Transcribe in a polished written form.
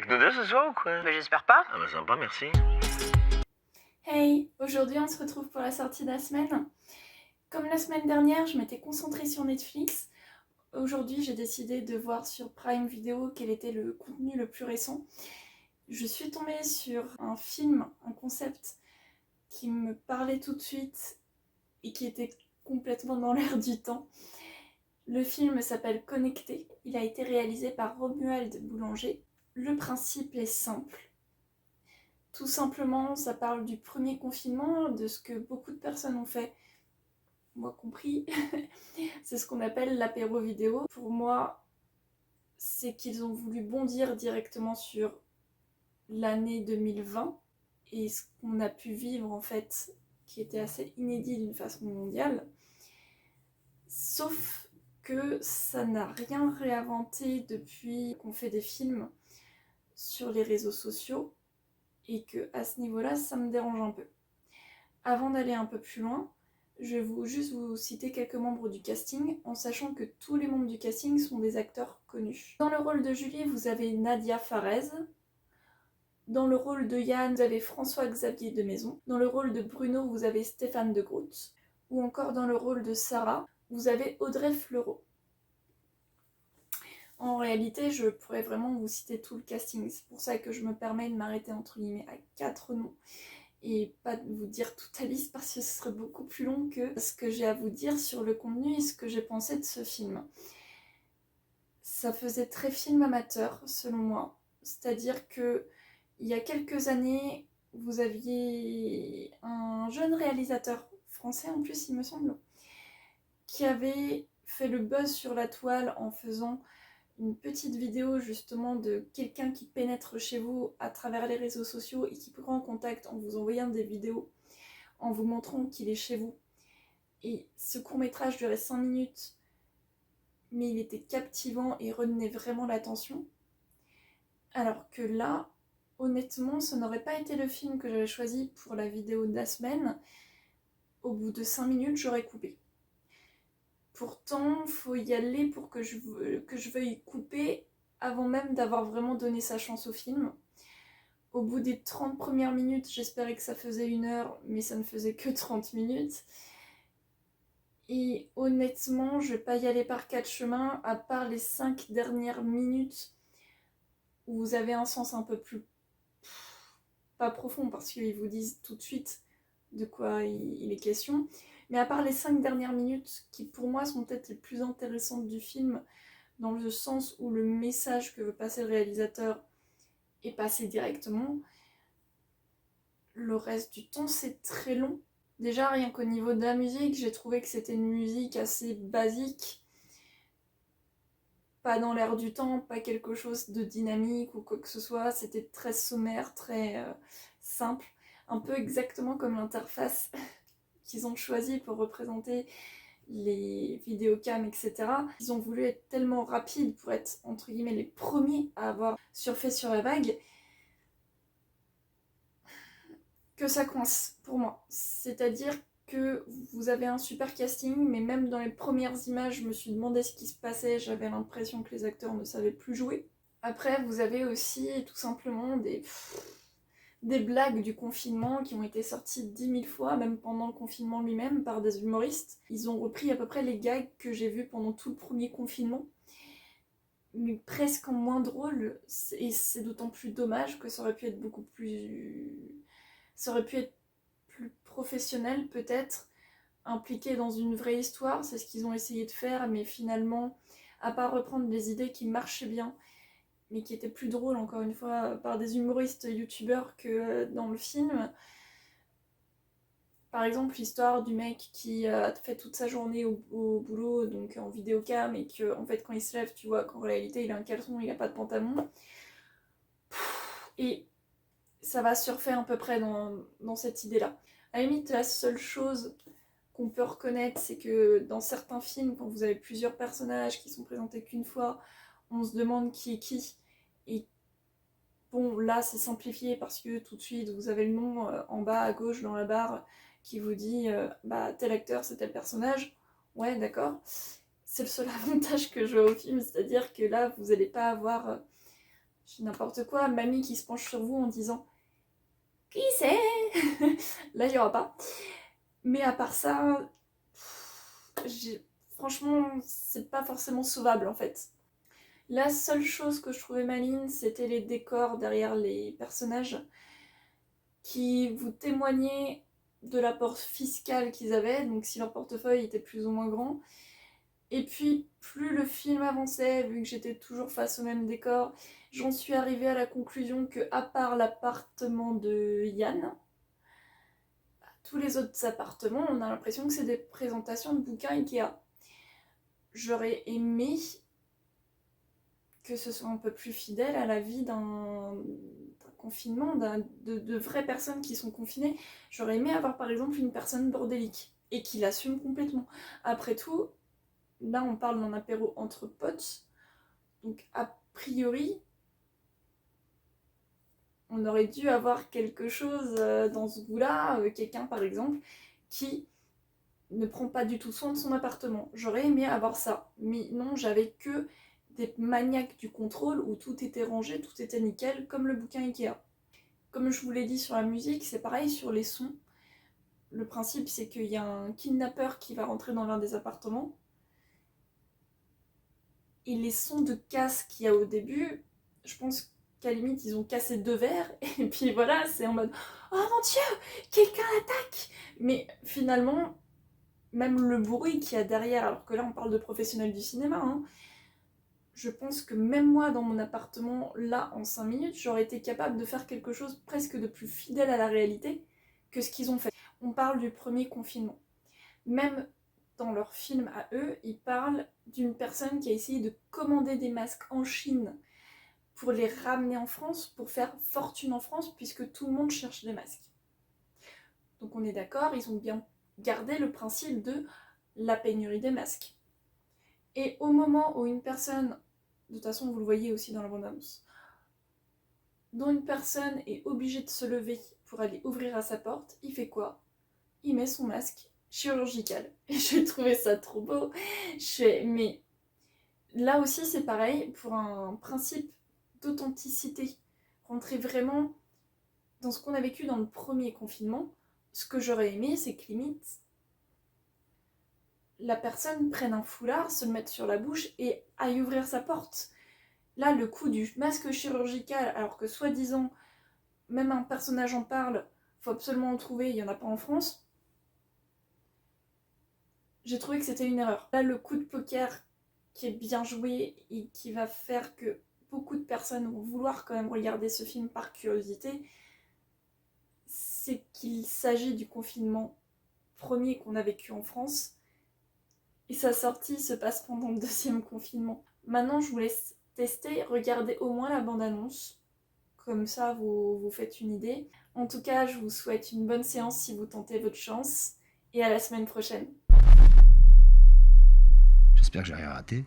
que nous deux ce soir ou quoi? Mais j'espère pas. Ah bah sympa, merci. Hey, aujourd'hui on se retrouve pour la sortie de la semaine. Comme la semaine dernière, je m'étais concentrée sur Netflix. Aujourd'hui, j'ai décidé de voir sur Prime Video quel était le contenu le plus récent. Je suis tombée sur un film, un concept qui me parlait tout de suite et qui était complètement dans l'air du temps. Le film s'appelle Connecté. Il a été réalisé par Romuald Boulanger. Le principe est simple. Tout simplement, ça parle du premier confinement, de ce que beaucoup de personnes ont fait, moi compris. C'est ce qu'on appelle l'apéro vidéo. Pour moi, c'est qu'ils ont voulu bondir directement sur l'année 2020 et ce qu'on a pu vivre en fait, qui était assez inédit d'une façon mondiale. Sauf que ça n'a rien réinventé depuis qu'on fait des films sur les réseaux sociaux. Et que à ce niveau-là, ça me dérange un peu. Avant d'aller un peu plus loin, je vais juste vous citer quelques membres du casting, en sachant que tous les membres du casting sont des acteurs connus. Dans le rôle de Julie, vous avez Nadia Farez. Dans le rôle de Yann, vous avez François-Xavier de Maison. Dans le rôle de Bruno, vous avez Stéphane de Groot. Ou encore dans le rôle de Sarah, vous avez Audrey Fleurot. En réalité, je pourrais vraiment vous citer tout le casting. C'est pour ça que je me permets de m'arrêter entre guillemets à 4 noms et pas de vous dire toute la liste parce que ce serait beaucoup plus long que ce que j'ai à vous dire sur le contenu et ce que j'ai pensé de ce film. Ça faisait très film amateur selon moi. C'est-à-dire que il y a quelques années, vous aviez un jeune réalisateur français en plus, il me semble, qui avait fait le buzz sur la toile en faisant une petite vidéo justement de quelqu'un qui pénètre chez vous à travers les réseaux sociaux et qui prend contact en vous envoyant des vidéos, en vous montrant qu'il est chez vous. Et ce court-métrage durait 5 minutes, mais il était captivant et retenait vraiment l'attention. Alors que là, honnêtement, ça n'aurait pas été le film que j'avais choisi pour la vidéo de la semaine. Au bout de 5 minutes, j'aurais coupé. Pourtant, faut y aller pour que je veuille couper avant même d'avoir vraiment donné sa chance au film. Au bout des 30 premières minutes, j'espérais que ça faisait 1 heure, mais ça ne faisait que 30 minutes. Et honnêtement, je vais pas y aller par 4 chemins, à part les 5 dernières minutes où vous avez un sens un peu plus pas profond, parce qu'ils vous disent tout de suite de quoi il est question. Mais à part les 5 dernières minutes, qui pour moi sont peut-être les plus intéressantes du film, dans le sens où le message que veut passer le réalisateur est passé directement, le reste du temps c'est très long. Déjà rien qu'au niveau de la musique, j'ai trouvé que c'était une musique assez basique, pas dans l'air du temps, pas quelque chose de dynamique ou quoi que ce soit, c'était très sommaire, très simple, un peu exactement comme l'interface qu'ils ont choisi pour représenter les vidéocams, etc. Ils ont voulu être tellement rapides pour être, entre guillemets, les premiers à avoir surfé sur la vague, que ça coince pour moi. C'est-à-dire que vous avez un super casting, mais même dans les premières images, je me suis demandé ce qui se passait, j'avais l'impression que les acteurs ne savaient plus jouer. Après, vous avez aussi tout simplement des blagues du confinement qui ont été sorties 10 000 fois, même pendant le confinement lui-même, par des humoristes. Ils ont repris à peu près les gags que j'ai vus pendant tout le premier confinement, mais presque en moins drôle, et c'est d'autant plus dommage que ça aurait pu être beaucoup plus... Ça aurait pu être plus professionnel peut-être, impliqué dans une vraie histoire, c'est ce qu'ils ont essayé de faire, mais finalement, à part reprendre des idées qui marchaient bien, mais qui étaient plus drôles, encore une fois, par des humoristes youtubeurs que dans le film. Par exemple, l'histoire du mec qui a fait toute sa journée au boulot, donc en vidéocam, et que en fait quand il se lève, tu vois qu'en réalité il a un caleçon, il a pas de pantalon. Et ça va surfer à peu près dans cette idée-là. À la limite, la seule chose qu'on peut reconnaître, c'est que dans certains films, quand vous avez plusieurs personnages qui sont présentés qu'une fois, on se demande qui est qui. Et bon, là, c'est simplifié parce que tout de suite, vous avez le nom en bas à gauche dans la barre qui vous dit bah tel acteur, c'est tel personnage. Ouais, d'accord. C'est le seul avantage que je vois au film, c'est-à-dire que là, vous n'allez pas avoir J'ai n'importe quoi, mamie qui se penche sur vous en disant qui c'est. Là, il n'y aura pas. Mais à part ça, franchement, c'est pas forcément sauvable en fait. La seule chose que je trouvais maligne, c'était les décors derrière les personnages qui vous témoignaient de l'apport fiscal qu'ils avaient, donc si leur portefeuille était plus ou moins grand. Et puis, plus le film avançait, vu que j'étais toujours face au même décor, j'en suis arrivée à la conclusion que, à part l'appartement de Yann, tous les autres appartements, on a l'impression que c'est des présentations de bouquins Ikea. J'aurais aimé que ce soit un peu plus fidèle à la vie d'un confinement, de vraies personnes qui sont confinées. J'aurais aimé avoir par exemple une personne bordélique et qui l'assume complètement. Après tout, là on parle d'un apéro entre potes, donc a priori, on aurait dû avoir quelque chose dans ce goût-là, quelqu'un par exemple, qui ne prend pas du tout soin de son appartement. J'aurais aimé avoir ça, mais non, j'avais que des maniaques du contrôle où tout était rangé, tout était nickel, comme le bouquin Ikea. Comme je vous l'ai dit sur la musique, c'est pareil sur les sons. Le principe, c'est qu'il y a un kidnappeur qui va rentrer dans l'un des appartements. Et les sons de casse qu'il y a au début, je pense qu'à la limite, ils ont cassé 2 verres. Et puis voilà, c'est en mode « Oh mon Dieu, quelqu'un attaque !» Mais finalement, même le bruit qu'il y a derrière, alors que là, on parle de professionnels du cinéma, hein, je pense que même moi, dans mon appartement, là, en 5 minutes, j'aurais été capable de faire quelque chose presque de plus fidèle à la réalité que ce qu'ils ont fait. On parle du premier confinement. Même dans leur film à eux, ils parlent d'une personne qui a essayé de commander des masques en Chine pour les ramener en France, pour faire fortune en France, puisque tout le monde cherche des masques. Donc on est d'accord, ils ont bien gardé le principe de la pénurie des masques. Et au moment où une personne, de toute façon vous le voyez aussi dans la bande-annonce, dont une personne est obligée de se lever pour aller ouvrir à sa porte, il fait quoi? Il met son masque chirurgical. Et j'ai trouvé ça trop beau. Mais là aussi c'est pareil, pour un principe d'authenticité, rentrer vraiment dans ce qu'on a vécu dans le premier confinement, ce que j'aurais aimé, c'est que limite, la personne prenne un foulard, se le mette sur la bouche et aille ouvrir sa porte. Là, le coup du masque chirurgical, alors que soi-disant, même un personnage en parle, faut absolument en trouver, il n'y en a pas en France, j'ai trouvé que c'était une erreur. Là, le coup de poker qui est bien joué et qui va faire que beaucoup de personnes vont vouloir quand même regarder ce film par curiosité, c'est qu'il s'agit du confinement premier qu'on a vécu en France, et sa sortie se passe pendant le deuxième confinement. Maintenant, je vous laisse tester, regardez au moins la bande-annonce, comme ça vous faites une idée. En tout cas, je vous souhaite une bonne séance si vous tentez votre chance, et à la semaine prochaine. J'espère que j'ai rien raté.